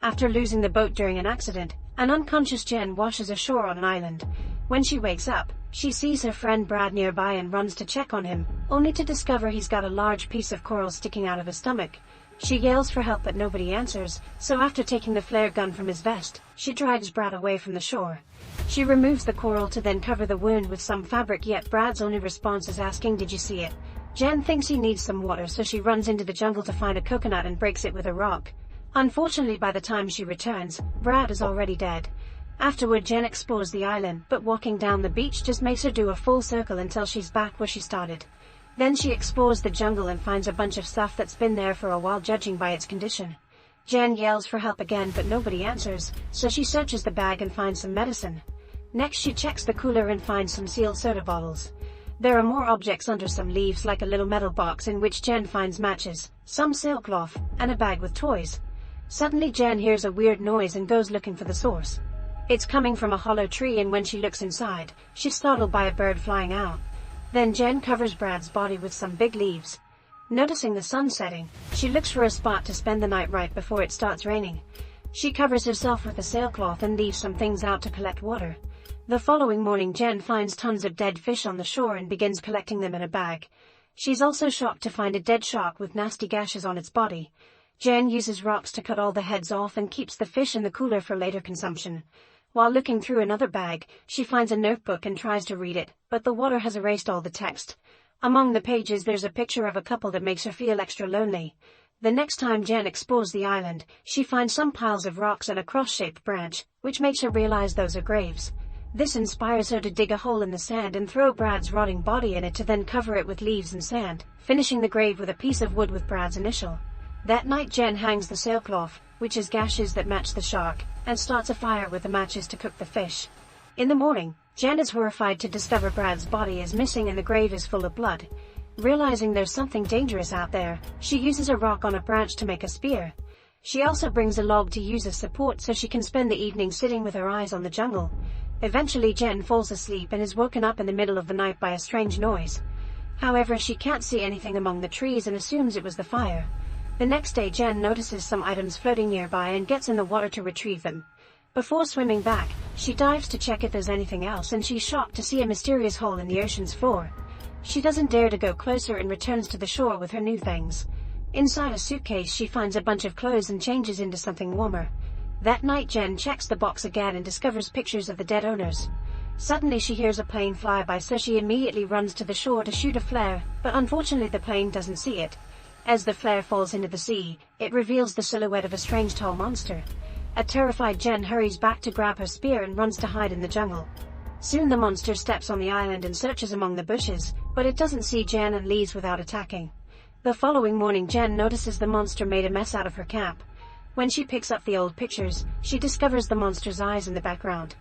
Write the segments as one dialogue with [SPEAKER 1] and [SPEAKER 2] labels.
[SPEAKER 1] After losing the boat during an accident, an unconscious Jen washes ashore on an island. When she wakes up, she sees her friend Brad nearby and runs to check on him, only to discover he's got a large piece of coral sticking out of his stomach. She yells for help but nobody answers, so after taking the flare gun from his vest, she drags Brad away from the shore. She removes the coral to then cover the wound with some fabric, yet Brad's only response is asking, "Did you see it?" Jen thinks he needs some water, so she runs into the jungle to find a coconut and breaks it with a rock. Unfortunately, by the time she returns, Brad is already dead. Afterward, Jen explores the island, but walking down the beach just makes her do a full circle until she's back where she started. Then she explores the jungle and finds a bunch of stuff that's been there for a while, judging by its condition. Jen yells for help again but nobody answers, so she searches the bag and finds some medicine. Next she checks the cooler and finds some sealed soda bottles. There are more objects under some leaves, like a little metal box in which Jen finds matches, some sailcloth, and a bag with toys. Suddenly Jen hears a weird noise and goes looking for the source. It's coming from a hollow tree, and when she looks inside, she's startled by a bird flying out. Then Jen covers Brad's body with some big leaves. Noticing the sun setting, she looks for a spot to spend the night right before it starts raining. She covers herself with a sailcloth and leaves some things out to collect water. The following morning Jen finds tons of dead fish on the shore and begins collecting them in a bag. She's also shocked to find a dead shark with nasty gashes on its body. Jen uses rocks to cut all the heads off and keeps the fish in the cooler for later consumption. While looking through another bag, she finds a notebook and tries to read it, but the water has erased all the text. Among the pages there's a picture of a couple that makes her feel extra lonely. The next time Jen explores the island, she finds some piles of rocks and a cross-shaped branch, which makes her realize those are graves. This inspires her to dig a hole in the sand and throw Brad's rotting body in it, to then cover it with leaves and sand, finishing the grave with a piece of wood with Brad's initial. That night Jen hangs the sailcloth, which has gashes that match the shark, and starts a fire with the matches to cook the fish. In the morning, Jen is horrified to discover Brad's body is missing and the grave is full of blood. Realizing there's something dangerous out there, she uses a rock on a branch to make a spear. She also brings a log to use as support so she can spend the evening sitting with her eyes on the jungle. Eventually Jen falls asleep and is woken up in the middle of the night by a strange noise. However, she can't see anything among the trees and assumes it was the fire. The next day Jen notices some items floating nearby and gets in the water to retrieve them. Before swimming back, she dives to check if there's anything else, and she's shocked to see a mysterious hole in the ocean's floor. She doesn't dare to go closer and returns to the shore with her new things. Inside a suitcase she finds a bunch of clothes and changes into something warmer. That night Jen checks the box again and discovers pictures of the dead owners. Suddenly she hears a plane fly by, so she immediately runs to the shore to shoot a flare, but unfortunately the plane doesn't see it. As the flare falls into the sea, it reveals the silhouette of a strange tall monster. A terrified Jen hurries back to grab her spear and runs to hide in the jungle. Soon the monster steps on the island and searches among the bushes, but it doesn't see Jen and leaves without attacking. The following morning Jen notices the monster made a mess out of her cap. When she picks up the old pictures, she discovers the monster's eyes in the background.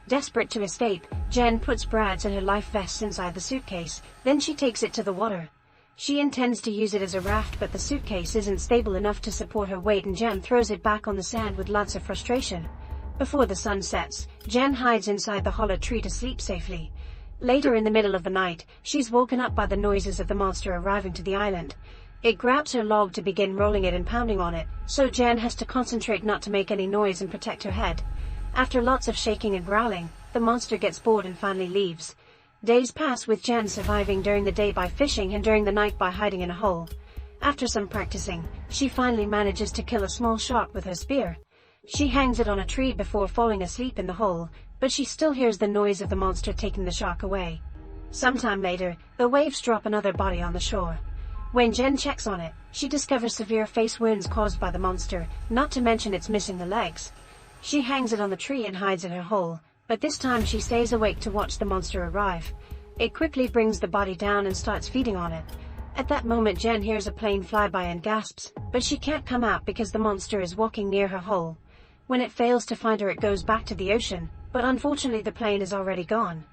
[SPEAKER 1] Desperate to escape, Jen puts Brad's and her life vests inside the suitcase, then she takes it to the water. She intends to use it as a raft, but the suitcase isn't stable enough to support her weight and Jen throws it back on the sand with lots of frustration. Before the sun sets, Jen hides inside the hollow tree to sleep safely. Later in the middle of the night, she's woken up by the noises of the monster arriving to the island. It grabs her log to begin rolling it and pounding on it, so Jen has to concentrate not to make any noise and protect her head. After lots of shaking and growling, the monster gets bored and finally leaves. Days pass with Jen surviving during the day by fishing and during the night by hiding in a hole. After some practicing, she finally manages to kill a small shark with her spear. She hangs it on a tree before falling asleep in the hole, but she still hears the noise of the monster taking the shark away. Sometime later, the waves drop another body on the shore. When Jen checks on it, she discovers severe face wounds caused by the monster, not to mention it's missing the legs. She hangs it on the tree and hides in her hole, but this time she stays awake to watch the monster arrive. It quickly brings the body down and starts feeding on it. At that moment Jen hears a plane fly by and gasps, but she can't come out because the monster is walking near her hole. When it fails to find her it goes back to the ocean, but unfortunately the plane is already gone.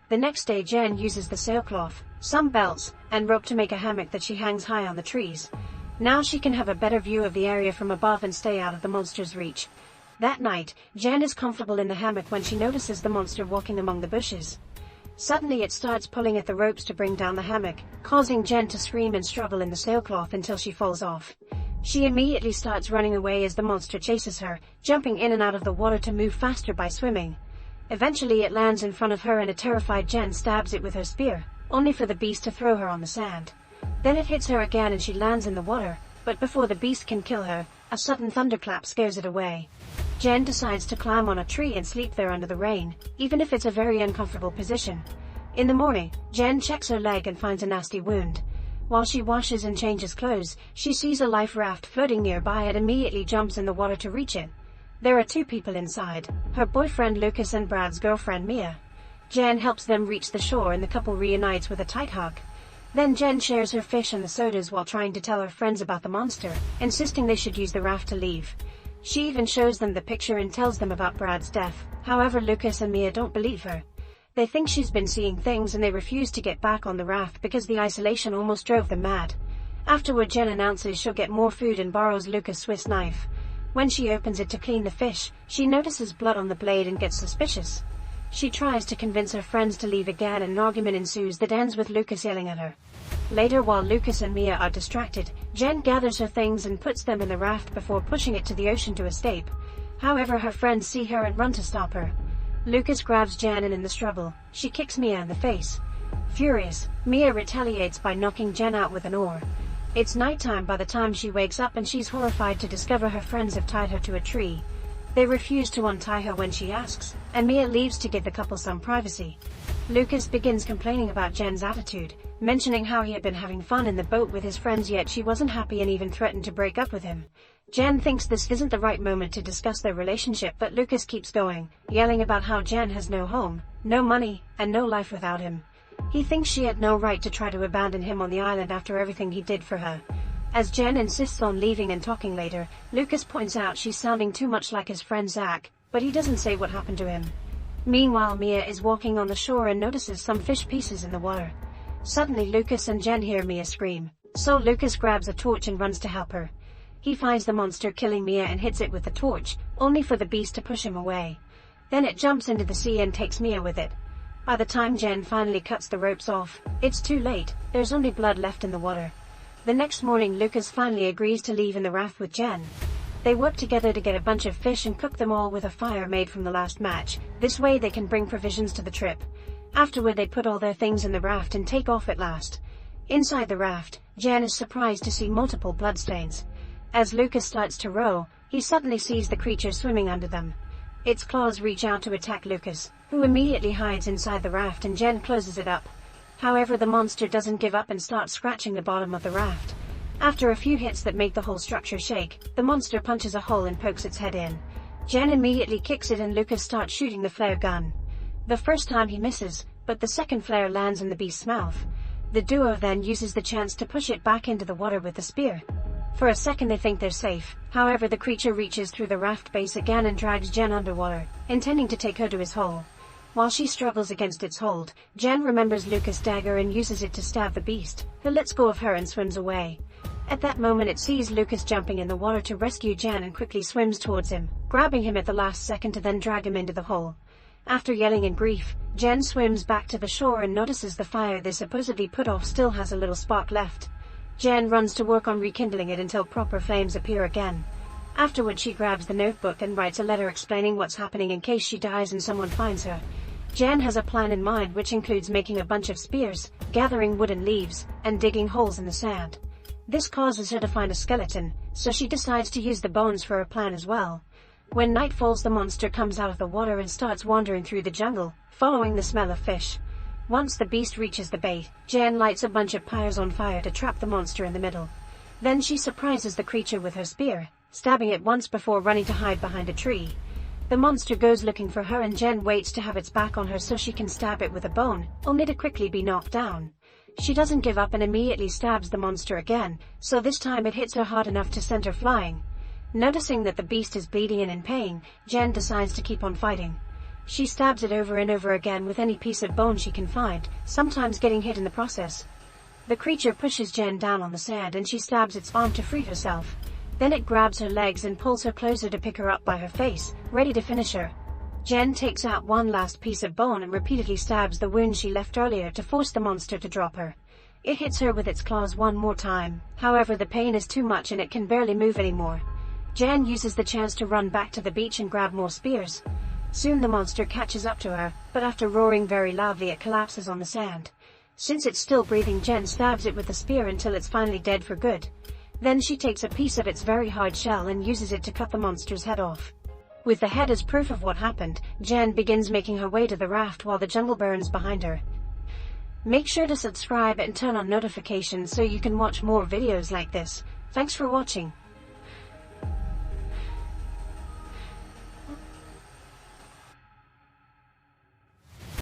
[SPEAKER 1] The next day Jen uses the sailcloth, some belts, and rope to make a hammock that she hangs high on the trees. Now she can have a better view of the area from above and stay out of the monster's reach. That night, Jen is comfortable in the hammock when she notices the monster walking among the bushes. Suddenly it starts pulling at the ropes to bring down the hammock, causing Jen to scream and struggle in the sailcloth until she falls off. She immediately starts running away as the monster chases her, jumping in and out of the water to move faster by swimming. Eventually it lands in front of her and a terrified Jen stabs it with her spear, only for the beast to throw her on the sand. Then it hits her again and she lands in the water, but before the beast can kill her, a sudden thunderclap scares it away. Jen decides to climb on a tree and sleep there under the rain, even if it's a very uncomfortable position. In the morning, Jen checks her leg and finds a nasty wound. While she washes and changes clothes, she sees a life raft floating nearby and immediately jumps in the water to reach it. There are two people inside, her boyfriend Lucas and Brad's girlfriend Mia. Jen helps them reach the shore and the couple reunites with a tight hug. Then Jen shares her fish and the sodas while trying to tell her friends about the monster, insisting they should use the raft to leave. She even shows them the picture and tells them about Brad's death. However, Lucas and Mia don't believe her. They think she's been seeing things and they refuse to get back on the raft because the isolation almost drove them mad. Afterward, Jen announces she'll get more food and borrows Lucas' Swiss knife. When she opens it to clean the fish, she notices blood on the blade and gets suspicious. She tries to convince her friends to leave again and an argument ensues that ends with Lucas yelling at her. Later, while Lucas and Mia are distracted, Jen gathers her things and puts them in the raft before pushing it to the ocean to escape. However, her friends see her and run to stop her. Lucas grabs Jen and in the struggle, she kicks Mia in the face. Furious, Mia retaliates by knocking Jen out with an oar. It's nighttime by the time she wakes up and she's horrified to discover her friends have tied her to a tree. They refuse to untie her when she asks, and Mia leaves to give the couple some privacy. Lucas begins complaining about Jen's attitude, mentioning how he had been having fun in the boat with his friends yet she wasn't happy and even threatened to break up with him. Jen thinks this isn't the right moment to discuss their relationship, but Lucas keeps going, yelling about how Jen has no home, no money, and no life without him. He thinks she had no right to try to abandon him on the island after everything he did for her. As Jen insists on leaving and talking later, Lucas points out she's sounding too much like his friend Zach, but he doesn't say what happened to him. Meanwhile, Mia is walking on the shore and notices some fish pieces in the water. Suddenly Lucas and Jen hear Mia scream, so Lucas grabs a torch and runs to help her. He finds the monster killing Mia and hits it with the torch, only for the beast to push him away. Then it jumps into the sea and takes Mia with it. By the time Jen finally cuts the ropes off, it's too late, there's only blood left in the water. The next morning Lucas finally agrees to leave in the raft with Jen. They work together to get a bunch of fish and cook them all with a fire made from the last match, this way they can bring provisions to the trip. Afterward they put all their things in the raft and take off at last. Inside the raft, Jen is surprised to see multiple bloodstains. As Lucas starts to row, he suddenly sees the creature swimming under them. Its claws reach out to attack Lucas, who immediately hides inside the raft and Jen closes it up. However, the monster doesn't give up and starts scratching the bottom of the raft. After a few hits that make the whole structure shake, the monster punches a hole and pokes its head in. Jen immediately kicks it and Lucas starts shooting the flare gun. The first time he misses, but the second flare lands in the beast's mouth. The duo then uses the chance to push it back into the water with the spear. For a second they think they're safe, however the creature reaches through the raft base again and drags Jen underwater, intending to take her to his hole. While she struggles against its hold, Jen remembers Lucas' dagger and uses it to stab the beast, who lets go of her and swims away. At that moment it sees Lucas jumping in the water to rescue Jen and quickly swims towards him, grabbing him at the last second to then drag him into the hole. After yelling in grief, Jen swims back to the shore and notices the fire they supposedly put off still has a little spark left. Jen runs to work on rekindling it until proper flames appear again. Afterward she grabs the notebook and writes a letter explaining what's happening in case she dies and someone finds her. Jen has a plan in mind which includes making a bunch of spears, gathering wood and leaves, and digging holes in the sand. This causes her to find a skeleton, so she decides to use the bones for her plan as well. When night falls, the monster comes out of the water and starts wandering through the jungle, following the smell of fish. Once the beast reaches the bait, Jen lights a bunch of pyres on fire to trap the monster in the middle. Then she surprises the creature with her spear, stabbing it once before running to hide behind a tree. The monster goes looking for her and Jen waits to have its back on her so she can stab it with a bone, only to quickly be knocked down. She doesn't give up and immediately stabs the monster again, so this time it hits her hard enough to send her flying. Noticing that the beast is bleeding and in pain, Jen decides to keep on fighting. She stabs it over and over again with any piece of bone she can find, sometimes getting hit in the process. The creature pushes Jen down on the sand and she stabs its arm to free herself. Then it grabs her legs and pulls her closer to pick her up by her face, ready to finish her. Jen takes out one last piece of bone and repeatedly stabs the wound she left earlier to force the monster to drop her. It hits her with its claws one more time, however the pain is too much and it can barely move anymore. Jen uses the chance to run back to the beach and grab more spears. Soon the monster catches up to her, but after roaring very loudly it collapses on the sand. Since it's still breathing, Jen stabs it with the spear until it's finally dead for good. Then she takes a piece of its very hard shell and uses it to cut the monster's head off. With the head as proof of what happened, Jen begins making her way to the raft while the jungle burns behind her. Make sure to subscribe and turn on notifications so you can watch more videos like this. Thanks for watching.